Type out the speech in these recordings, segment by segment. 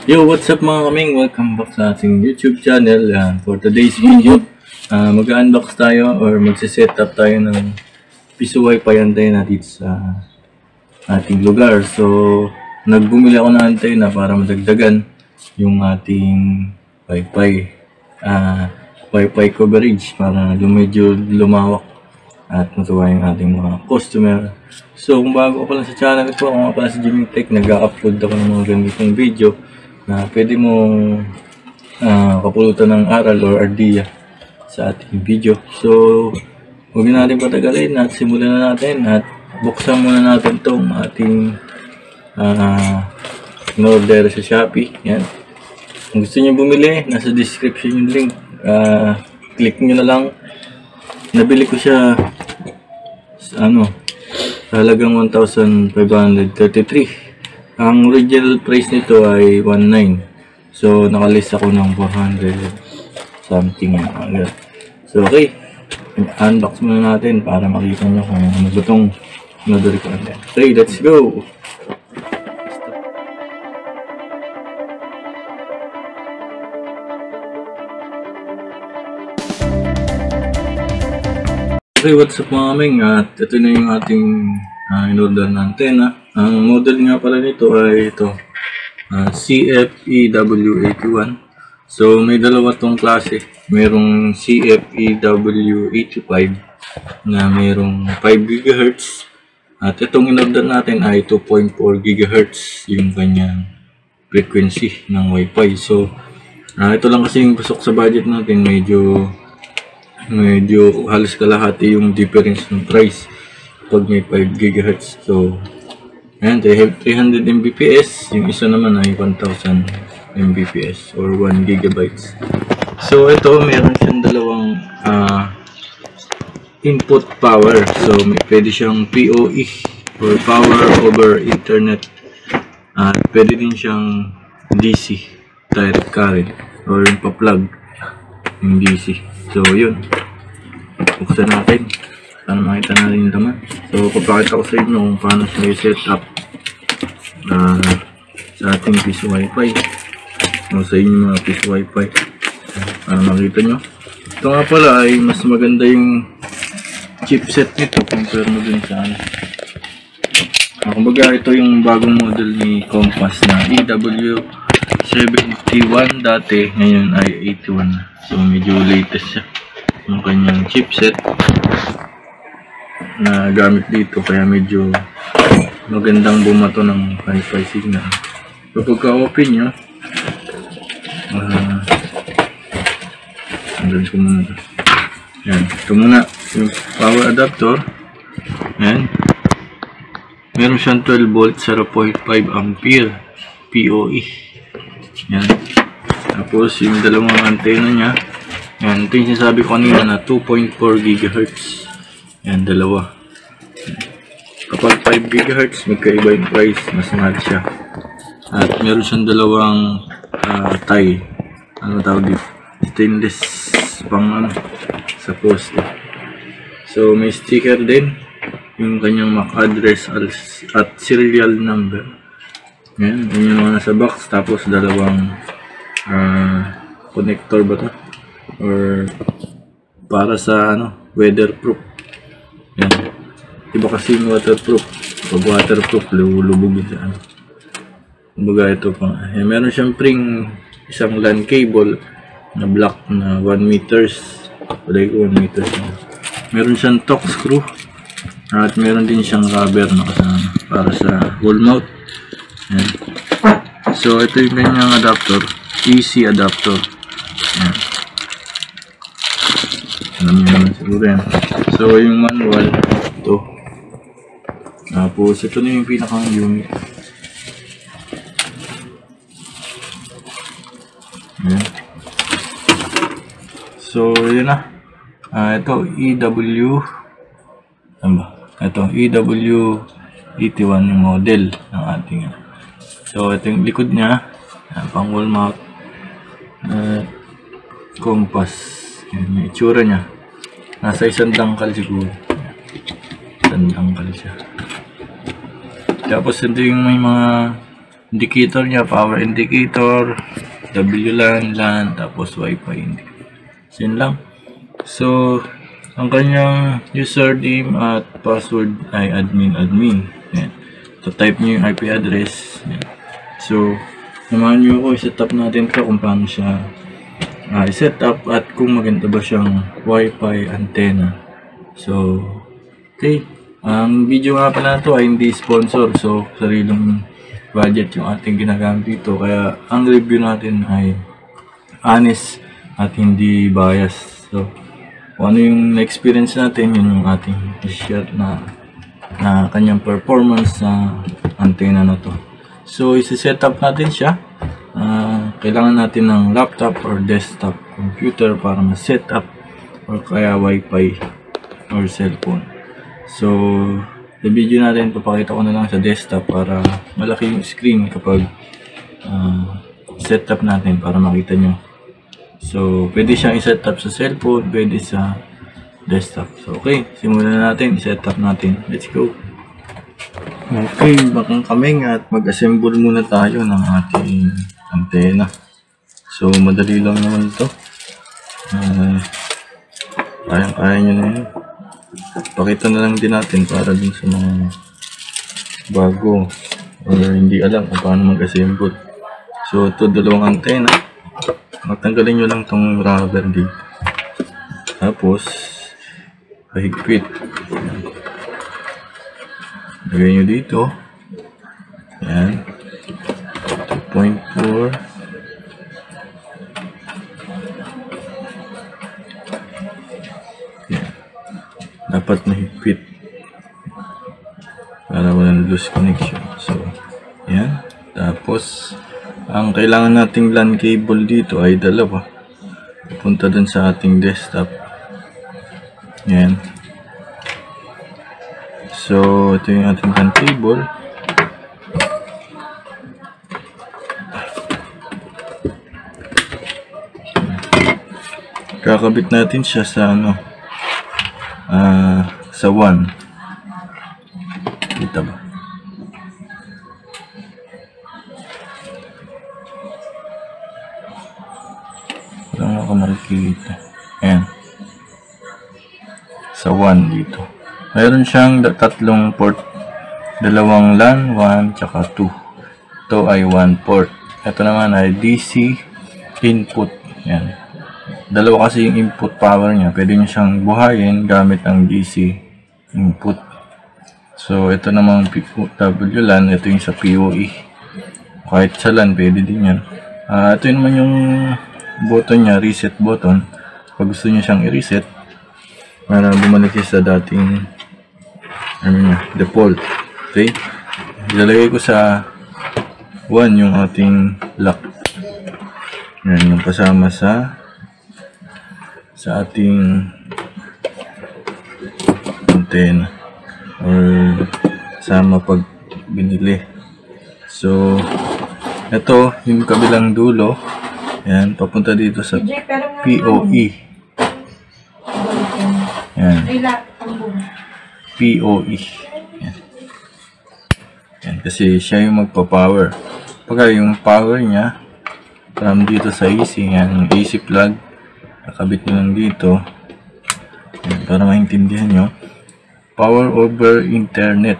Yo, what's up mga kaming? Welcome back sa ating YouTube channel. For today's video, mag-unbox tayo or magsiset up tayo ng piso wifi antena dito sa ating lugar. So, nagbumili ako ng antena para madagdagan yung ating wifi coverage para medyo lumawak at matuwa yung ating mga customer. So, kung bago ka pala sa channel ko, ako nga pala si Jimmy Tech, nag-upload ako ng mga ganitong video na pwede mong kapulutan ng aral or idea sa ating video. So, huwag natin patagalin at simulan na natin at buksan muna natin itong ating in-order sa Shopee. Yan. Kung gusto nyo bumili, nasa description yung link. Click nyo na lang. Nabili ko siya sa halagang 1,533. Ang original price nito ay 19. So, nakalist ako ng 400 something. So, okay. Unbox muna natin para makita nyo kung ano ba itong in-order ko. Okay, let's go! Okay, what's up mga kaming? At ito na yung ating in-order na antena. Ang model nga pala nito ay ito, CFEW81. So, may dalawa tong klase. Merong CFEW85 na merong 5 GHz. At itong in-order natin ay 2.4 GHz yung kanyang frequency ng Wi-Fi. So, ito lang kasi yung pasok sa budget natin. Medyo halos kalahati yung difference ng price pag may 5 GHz. So, ayan, 300 Mbps. Yung isa naman ay 1000 Mbps or 1 GB. So, ito, meron siyang dalawang input power. So, pwede siyang PoE or Power over Internet. At pwede din siyang DC, direct current, or yung pa-plug yung DC. So, yun. Buksan natin para makita natin yung laman. So, papakita ko sa inyo kung paano siya i-set up sa ating piso wifi o sa inyong mga piso wifi para makita nyo. Ito nga pala ay mas maganda yung chipset nito compare mo dun sa kumbaga ito yung bagong model ni Compass na EW71 dati, ngayon ay 81. So, medyo latest siya yung kanyang chipset na gamit dito, kaya medyo magandang bumato ng wifi signal. So, pagka-open nyo, andun ko muna ito. Yan, ito muna yung power adapter. Yan, meron siyang 12 volt, 0.5 ampere PoE. Yan, tapos yung dalawang antena nya. Yan, ito yung sinasabi ko kanina na 2.4 GHz. Yan, dalawa. Kapag 5 GHz, magkaiba yung price, mas mahal siya. At meron siyang dalawang tie. Ano tawag dito? Stainless pang sa poste. So, may sticker din. Yung kanyang MAC address at serial number. Yan, yun yung mga nasa box. Tapos, dalawang connector ba ito? Or para sa weatherproof. Yan. Iba kasi yung waterproof. Pag waterproof, lubog yun sa kumbaga ito pa. Meron siyang isang LAN cable na black na 1 meters. Palagi ko 1 meters. Meron siyang torque screw. At meron din siyang rubber na kasama para sa wall mount. Yan. So, ito yung kanyang adapter. AC adapter. Yan. Alam niyo naman siguro yan. So, yung manual, ito. Tapos, ito na yung pinaka-unit. Ayan. So, yun na. Ito, Ito, EW81 yung model ng ating. So, ito yung likod niya. Pang wall mount. Compass. Yan, yung itsura niya. Nasa isang dangkal siguro. Isang dangkal siya. Tapos ito yung may mga indicator niya, power indicator, WLAN, LAN, tapos Wi-Fi. So, yun lang. So, ang kanyang username at password ay admin. Yan. So, type nyo yung IP address. Yan. So, samahan nyo ako, i-set up natin ito kung paano siya i-set up at kung maganda ba siyang Wi-Fi antenna. So, okay. Ang video nga pala ito ay hindi sponsor. So, sariling budget yung ating ginagamit dito. Kaya, ang review natin ay honest at hindi bias. So, kung ano yung na-experience natin, yun yung ating i-share na kanyang performance sa antenna na to. So, isi-set up natin siya. Kailangan natin ng laptop or desktop computer para ma-set up or kaya Wi-Fi or cellphone. So, sa video natin, papakita ko na lang sa desktop para malaki yung screen kapag set up natin para makita nyo. So, pwede siyang i-set up sa cellphone, pwede sa desktop. So, okay. Simulan na natin. I-set up natin. Let's go. Okay. Bakang kaming at mag-assemble muna tayo ng ating antenna. So, madali lang naman ito. Kaya nyo na yun. Pakita na lang din natin para din sa mga bago or hindi alam kung paano mag-assemble. So, ito dalawang antenna. Matanggalin nyo lang tong rubber dito. Tapos, pahigpit. Lagay nyo dito. Yan. 2.4. Dapat mahigpit para walang loose connection. So, yan. Tapos, ang kailangan nating LAN cable dito ay dalawa. Punta dun sa ating desktop. Yan. So, ito yung ating LAN cable. Kakabit natin siya sa sa 1. Kita ba? Wala ako nakikita. Ayan. Sa 1 dito. Mayroon siyang tatlong port. Dalawang LAN, 1 tsaka 2. Ito ay 1 port. Ito naman ay DC input. Ayan. Dalawa kasi yung input power niya. Pwede nyo siyang buhayin gamit ang DC input. So, ito namang WLAN. Ito yung sa PoE. Kahit sa LAN, pwede din yan. Ito naman yung button niya, reset button. Pag gusto nyo siyang i-reset, para bumalik siya sa dating default. Okay? Ilalagay ko sa 1 yung ating lock. Yan, yung kasama sa ating antenna or sama pag binili. So, ito yung kabilang dulo. Yan, papunta dito sa PoE. Yan. PoE. Yan. Yan, kasi siya yung magpa-power. Pagka yung power niya from dito sa AC, yan, yung AC plug, nakabit nyo lang dito. Yan, para maintindihan nyo. Power over internet.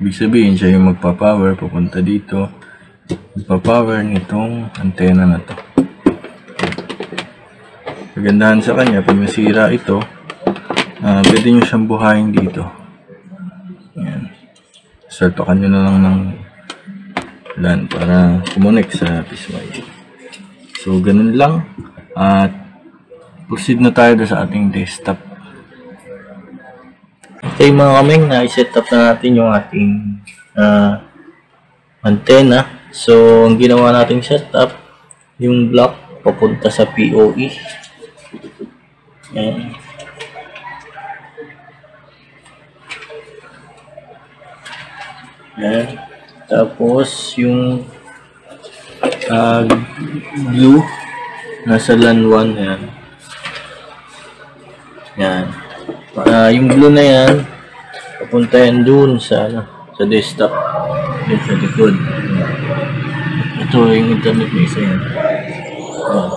Ibig sabihin, siya yung magpa-power, papunta dito. Magpa-power nitong antenna na to. Kagandahan sa kanya, pag nasira ito, pwede nyo siyang buhayin dito. Yan. Salpakan nyo na lang ng LAN para kumonek sa PCY. So, ganun lang. At proceed na tayo sa ating desktop. Okay mga kaming, na-set up na natin yung ating antenna. So, ang ginawa nating setup, yung block papunta sa PoE. Yan. Yan. Tapos, yung blue, nasa LAN 1. Yan. Yan. Yung blue na yan, papunta yan dun sa desktop. Dun sa likod. Ito yung internet na isa yan.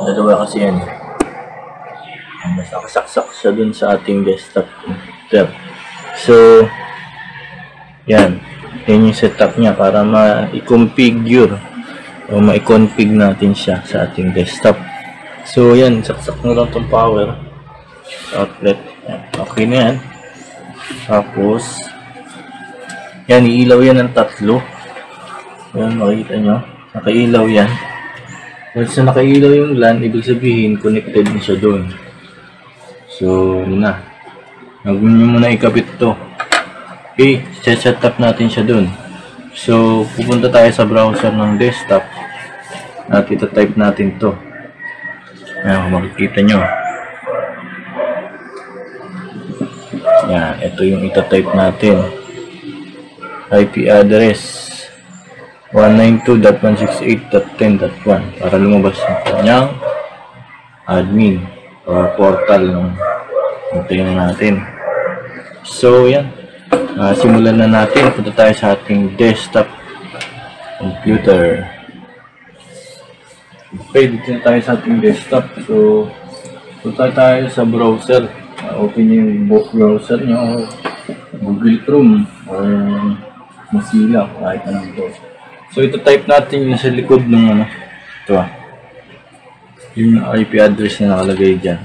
Dalawa kasi yan. Mas nakasaksak siya dun sa ating desktop. So, yan. Yan yung setup niya para ma-configure o ma-config natin siya sa ating desktop. So, yan. Saksak na lang itong power outlet. Yan. Okay na yan. Tapos, yan. Iilaw yan ng tatlo. Yan. Makikita nyo. Nakailaw yan. Once na nakailaw yung LAN, ibig sabihin, connected na siya doon. So, yun na. Huwag nyo muna ikabit to. Okay, set up natin siya dun. So, pupunta tayo sa browser ng desktop at ita-type natin to. Ayan, makikita nyo. Ayan, ito yung ita-type natin. IP address 192.168.10.1 para lumabas yung kanyang admin or portal ng hintayin natin. So, yan. Simulan na natin. Punta tayo sa ating desktop computer. Okay, dito na tayo sa ating desktop. So, punta tayo sa browser. Open yung browser nyo, Google Chrome or Mozilla, kahit anong browser. So, ito type natin yung sa likod ng ano. Ito yung IP address na nakalagay dyan.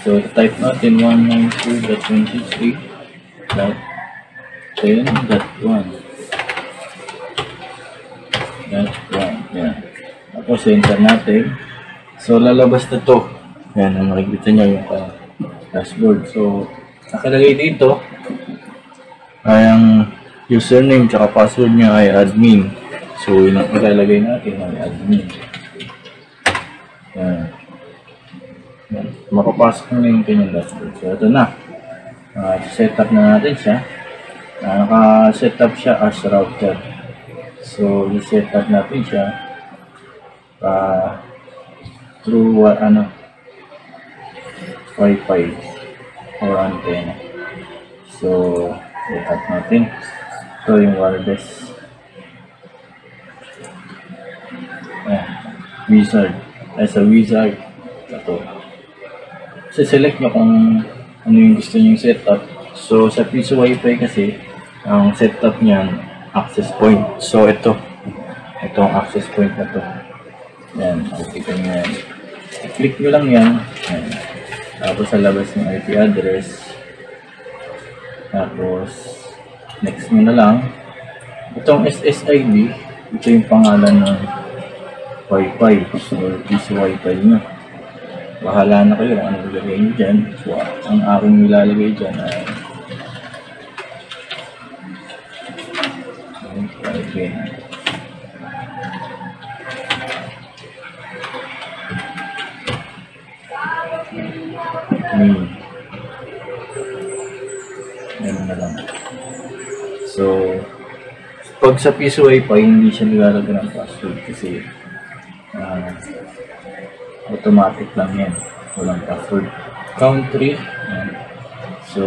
So, type natin 192.168.10.1. Yan. Tapos, enter natin. So, lalabas na to. Yan, ang makikita nyo yung dashboard. So, nakalagay dito ay ang username tsaka password niya ay admin. So, yun ang ilalagay natin ay admin. Yan. Makapasok na yung kanyang dashboard. So, ito na. Set up na natin siya. Naka-set up siya as router. So, i-set up natin siya through Wi-Fi or antenna. So, set up natin. Ito yung wireless. Wizard. As a wizard. Ito. Select nyo kung ano yung gusto nyo yung setup. So, sa piso Wi-Fi kasi, ang setup niyan, access point. So, ito ang access point na to. Yan, makikita nyo yan. Click nyo lang yan. Yan. Tapos, sa labas ng IP address. Tapos, next nyo na lang. Itong SSID, ito yung pangalan ng Wi-Fi. So, piso Wi-Fi nyo. Bahala na kayo kung ano ilalagay nyo dyan. So, ang aking nilalagay dyan ay Ganun na lang. So, pag sa piso Wi-Fi, hindi siya nilalagay ng password kasi automatic lang yan. Walang password. Country. Yan. So,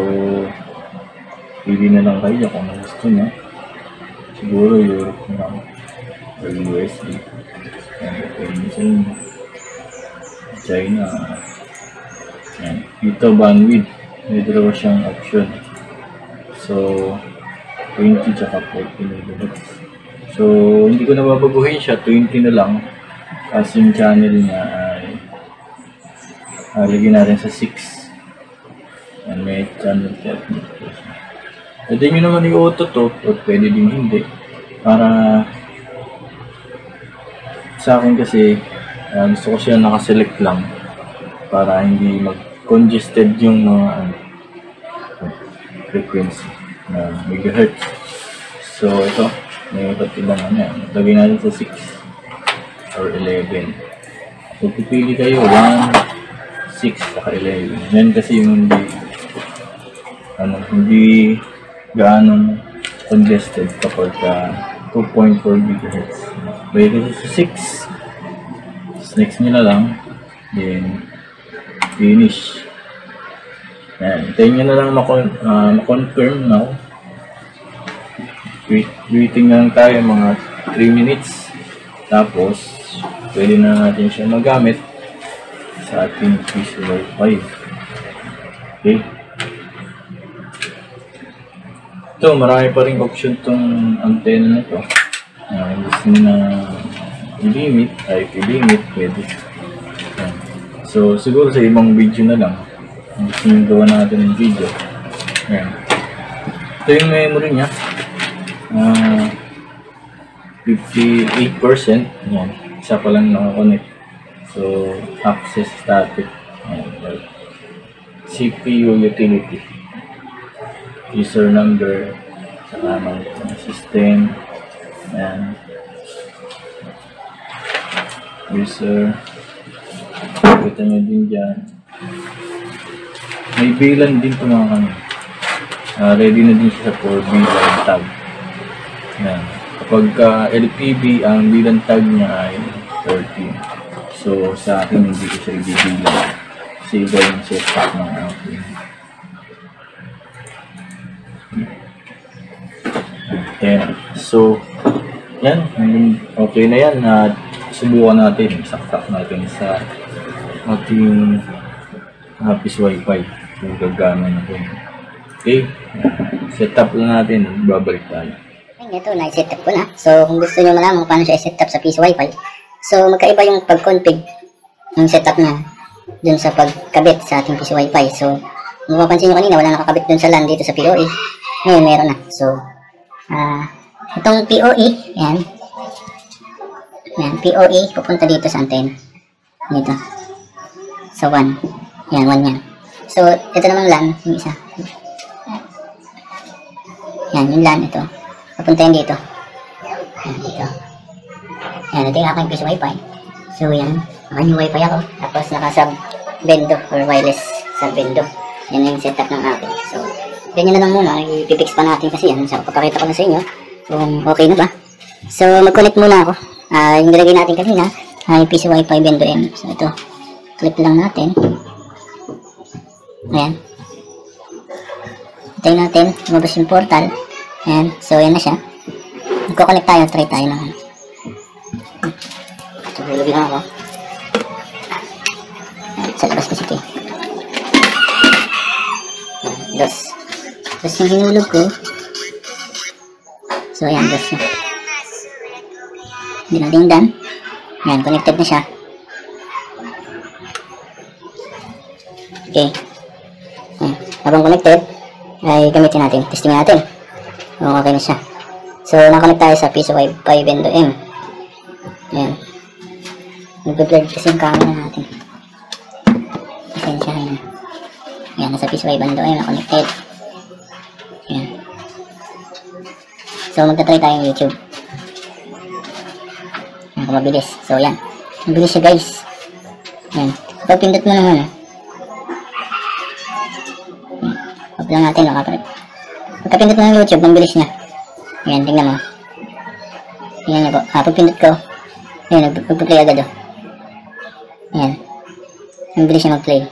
pili na lang kayo kung ano gusto nyo. Siguro Europe na lang. Or USD. Yan. Pwede sa inyo. China. Yan. Dito bandwidth. May dalawa siyang option. So, 20 tsaka 40 megahertz. So, hindi ko na babaguhin siya. 20 na lang. Kasi yung channel niya ay lagyan natin sa 6. And may channel type. Pwede nyo naman i-auto to o pwede din hindi. Para sa akin kasi gusto ko siya nakaselect lang para hindi mag-congested yung mga frequency na megahertz. So ito, may ilang yan. Lagyan natin sa 6 or 11. So pipili kayo 1, 6 saka 11. Yan kasi yung hindi gaanong congested kapag 2.4 GHz. Pwede kasi sa 6. Next nyo na lang. Then finish. Yan. Hintayin nyo na lang ma-confirm now. Waiting na lang tayo mga 3 minutes. Tapos, pwede na natin siya magamit sa ating PCY5. Okay. Ito, marami pa rin option tong antenna na ito. Gusto nyo na i-limit, IP limit, pwede. So, siguro sa ibang video na lang. Gusto nyo gawa natin ng video. Ayan. Ito yung memory niya. 58%. Ayan. Isa pa lang nakakonect. So, access static. Ayan. CPU utility. User number. Saka ng system. Ayan. User. Kita nyo din dyan. May bilan din ito mga kanya. Ready na din siya for bilan tag. Ayan. Kapag LPB, ang bilan tag niya ay 14. So, sa akin hindi ko siya ibibilang. Kasi iba yung setup ng akin. Ayan. So, yan. Okay na yan. Subukan natin. Saksak natin sa ating PCY5. Kung gagana na ito. Okay. Setup lang natin. Babalik tayo. Ito, na-setup ko na. So, kung gusto nyo malaman kung paano siya i-setup sa PCY5, so, magkaiba yung pag-config ng setup na dun sa pagkabit sa ating PCY5. So, mapapansin nyo kanina, wala nakakabit dun sa LAN dito sa PoE. Ngayon, meron na. So, itong PoE, yan. Yan, PoE, pupunta dito sa antenna. Dito. So, 1. Yan, 1 yan. So, ito namang LAN, yung isa. Yan, yung LAN, ito. Papunta yan dito. Yan, dito. Yan, ito yung aking PCY5. So, yan. Akin yung Wi-Fi ako. Tapos, naka-sub-bendo or wireless sub-bendo. Yan yung setup ng akin. So, ganyan na lang muna. I-fix pa natin kasi yan. So, papakita ko na sa inyo kung okay na ba. So, mag-connect muna ako. Yung nilagay natin kanina ay PCY5 Bendo M. So, ito. Clip lang natin. Ayan. Hintayin natin. Lumabas yung portal. Ayan. So, ayan na siya. Magkoconnect tayo. Try tayo na. So, hulugin ako. Ayan. Sa labas kasi ito. Ayan. Dos. Tapos yung hinulog ko. So, ayan. Dos na. Hindi natin done. Ayan. Connected na siya. Okay. Ayan. Habang connected, ay gamitin natin. Testingin natin. Okay na siya. So, nakakonect tayo sa PCY5 Bendo M. Ayan. Nag-blur kasi yung camera natin. Pasensyahan na. Ayan, nasa PCY Bendo M. Nakakonected. Ayan. So, magta-try tayo ng YouTube. Ayan, kung mabilis. So, ayan. Mabilis siya, guys. Ayan. Kapag pindot mo naman, Huwag lang natin, makapalit. Pagkapindot mo ng YouTube, ang bilis niya. Ayan, tingnan mo. Tingnan niyo po. Pagpindot ko, ayan, nagpa-play agad, Ayan. Ang bilis niya mag-play.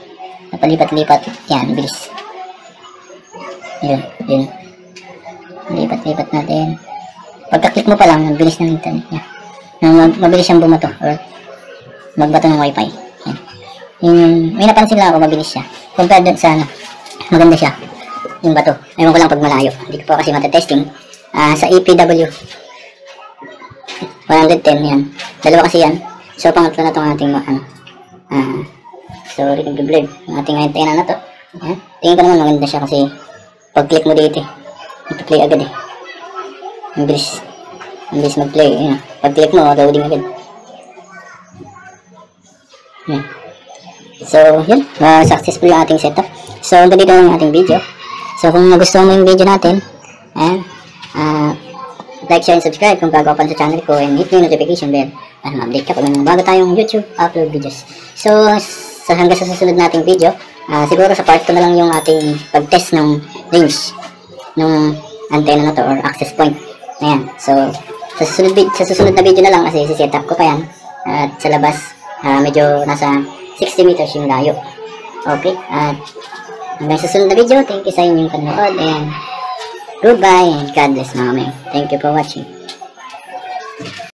Napalipat-lipat. Ayan, bilis. Ayan, yun. Lipat-lipat natin. Pagka-click mo pa lang, ang bilis ng internet niya. Mabilis siyang bumato or magbato ng wifi. Ayan. May napansin lang ako, mabilis siya. Compared dun sa maganda siya. Yung bato. Ewan ko lang pag malayo. Hindi ko pa kasi matatesting. Sa EPW 110 yan. Dalawa kasi yan. So, pangatlo na itong ating sorry, nag-blurred. Yung ating antenna na to. Ayan. Tingin ko naman maganda siya kasi pag-click mo dito, ito-play agad Ang bilis. Ang bilis mag-play. Ayan. Pag-click mo, loading agad. Ayan. So, yun. Successful yung ating setup. So, hanggang dito ang ating video. So, kung nagustuhan mo yung video natin, ayan, like, share, and subscribe kung bago pa sa channel ko, and hit mo yung notification bell para ma-update ka kung may mga bago tayong YouTube upload videos. So, hanggang sa susunod nating video, siguro sa part 2 na lang yung ating pag-test ng range ng antenna na to or access point. Ayan. So, sa susunod na video na lang kasi set up ko pa yan. At sa labas, medyo nasa 60 meters yung layo. Okay. At hanggang sa susunod na video, thank you sa inyong panonood and goodbye and God bless mga men. Thank you for watching.